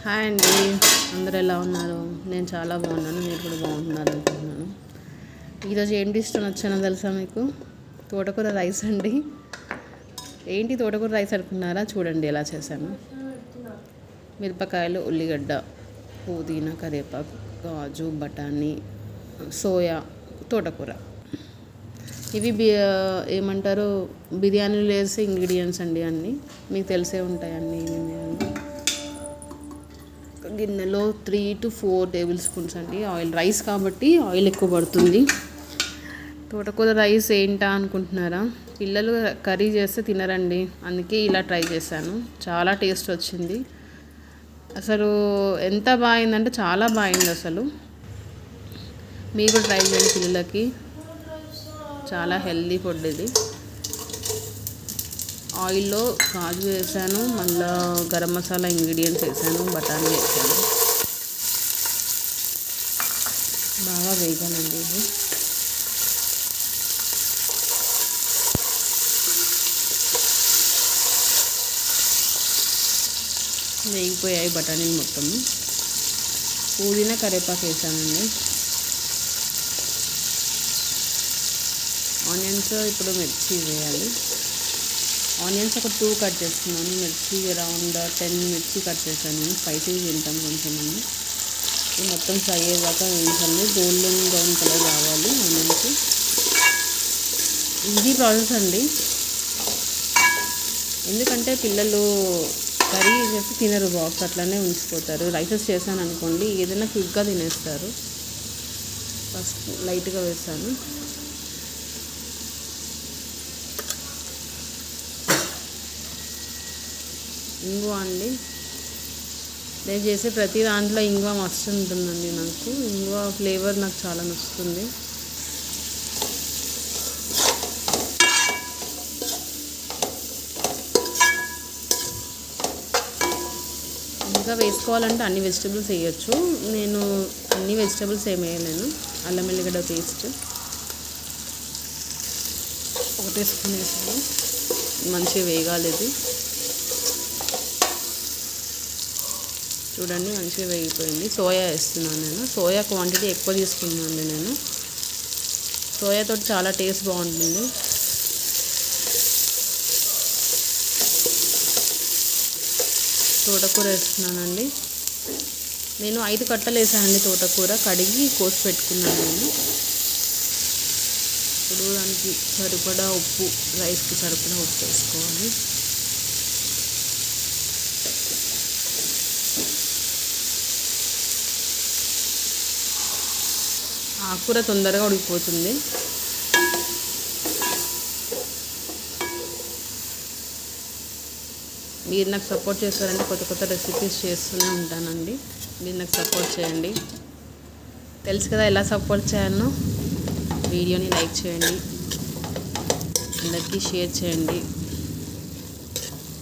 Hi అండి, అందరూ ఎలా ఉన్నారు? నేను చాలా బాగున్నాను, మీరు కూడా బాగున్నారు అనుకుంటున్నాను. ఈరోజు ఏం డిష్ వచ్చానో తెలుసా మీకు? తోటకూర రైస్ అండి. ఏంటి తోటకూర రైస్ అనుకున్నారా? చూడండి ఎలా చేశాను. మిరపకాయలు, ఉల్లిగడ్డ, పుదీనా, కరివేపాకు, కాజు, బఠానీ, సోయా, తోటకూర. ఇవి ఏమంటారు, బిర్యానీలో వేసే ఇంగ్రీడియంట్స్ అండి. అన్నీ మీకు తెలిసే ఉంటాయి. అన్నీ గిన్నెలో 3 to 4 టేబుల్ స్పూన్స్ అండి ఆయిల్. రైస్ కాబట్టి ఆయిల్ ఎక్కువ పడుతుంది. తోటకూర రైస్ ఏంటా అనుకుంటున్నారా? పిల్లలు కర్రీ చేస్తే తినరండి, అందుకే ఇలా ట్రై చేశాను. చాలా టేస్ట్ వచ్చింది. అసలు ఎంత బాగుందంటే చాలా బాగుంది అసలు. మీరు కూడా ట్రై చేయండి పిల్లలకి. చాలా హెల్దీ ఫుడ్ ఇది. ఆయిల్లో కాజు వేసాను, మళ్ళీ గరం మసాలా ఇంగ్రీడియంట్స్ వేసాను, బఠానీ వేసాను. బాగా వేగానండి ఇది. వేగిపోయాయి బఠానీలు మొత్తము. పుదీనా, కరివేపాకు వేసానండి. ఆనియన్స్, ఇప్పుడు మిర్చి వేయాలి. ఆనియన్స్ ఒక 2 కట్ చేస్తున్నాను. మిర్చి అరౌండ్ 10 మిర్చి కట్ చేశాను. నేను స్పైసీ తింటాం కొంచెం. ఇది మొత్తం ఫ్రై అయ్యాక వేయించాలి. గోల్డెన్ బ్రౌన్ కలర్ రావాలి ఆనియన్స్. ఈజీ ప్రాసెస్ అండి, ఎందుకంటే పిల్లలు కర్రీ చేసి తినరు, బాక్స్ అట్లనే ఉంచిపోతారు. రైసెస్ చేశాను అనుకోండి, ఏదైనా క్విక్గా తినేస్తారు. ఫస్ట్ లైట్గా వేస్తాను. ఇంగువ అండి, నేను చేసే ప్రతి దాంట్లో ఇంగువ మస్తు ఉంటుందండి. నాకు ఇంగువ ఫ్లేవర్ నాకు చాలా నచ్చుతుంది. ఇంకా వేసుకోవాలంటే అన్ని వెజిటబుల్స్ వేయచ్చు. నేను అన్ని వెజిటబుల్స్ ఏమి వేయలేను. అల్లం ఎల్లిగడ్డ పేస్ట్ 1 స్పూన్ వేసాను. మంచిగా వేగాలి ఇది. చూడండి మంచిగా వేగిపోయింది. సోయా వేస్తున్నాను నేను. సోయా క్వాంటిటీ ఎక్కువ తీసుకున్నాను నేను. సోయాతో చాలా టేస్ట్ బాగుంటుంది. తోటకూర వేస్తున్నానండి. నేను 5 కట్టలు వేసానండి తోటకూర. కడిగి కోసి పెట్టుకున్నాను నేను. ఇప్పుడు దానికి సరిపడా ఉప్పు, రైస్కి సరిపడా ఉప్పు వేసుకోవాలి. ఆకుకూర తొందరగా ఉడికిపోతుంది. మీరు నాకు సపోర్ట్ చేస్తారంటే కొత్త రెసిపీస్ చేస్తూనే ఉంటానండి. మీరు నాకు సపోర్ట్ చేయండి. తెలుసు కదా ఎలా సపోర్ట్ చేయాలో. వీడియోని లైక్ చేయండి, అందరికీ షేర్ చేయండి,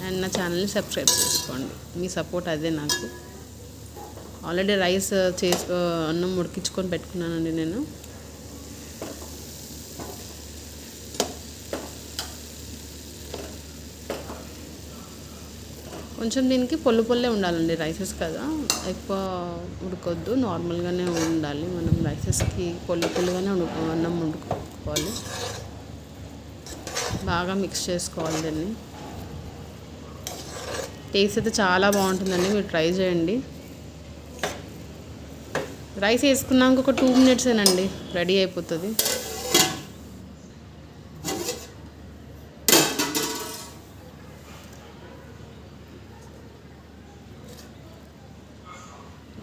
అండ్ నా ఛానల్ని సబ్స్క్రైబ్ చేసుకోండి. మీ సపోర్ట్ అదే నాకు. ఆల్రెడీ రైస్ అన్నం ఉడికించుకొని పెట్టుకున్నానండి నేను. కొంచెం దీనికి పొల్లే ఉండాలండి. రైసెస్ కదా, ఎక్కువ ఉడకొద్దు, నార్మల్గానే ఉండాలి. మనం రైసెస్కి పొల్లుగానే అన్నం ఉడుకోవాలి. బాగా మిక్స్ చేసుకోవాలి దీన్ని. టేస్ట్ అయితే చాలా బాగుంటుందండి, మీరు ట్రై చేయండి. రైస్ వేసుకున్నాక ఒక 2 మినిట్సేనండి, రెడీ అయిపోతుంది.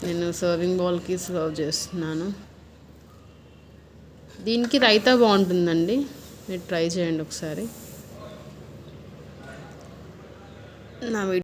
నేను సర్వింగ్ బౌల్కి సర్వ్ చేస్తున్నాను. దీనికి రైతా బాగుంటుందండి, మీరు ట్రై చేయండి ఒకసారి. నా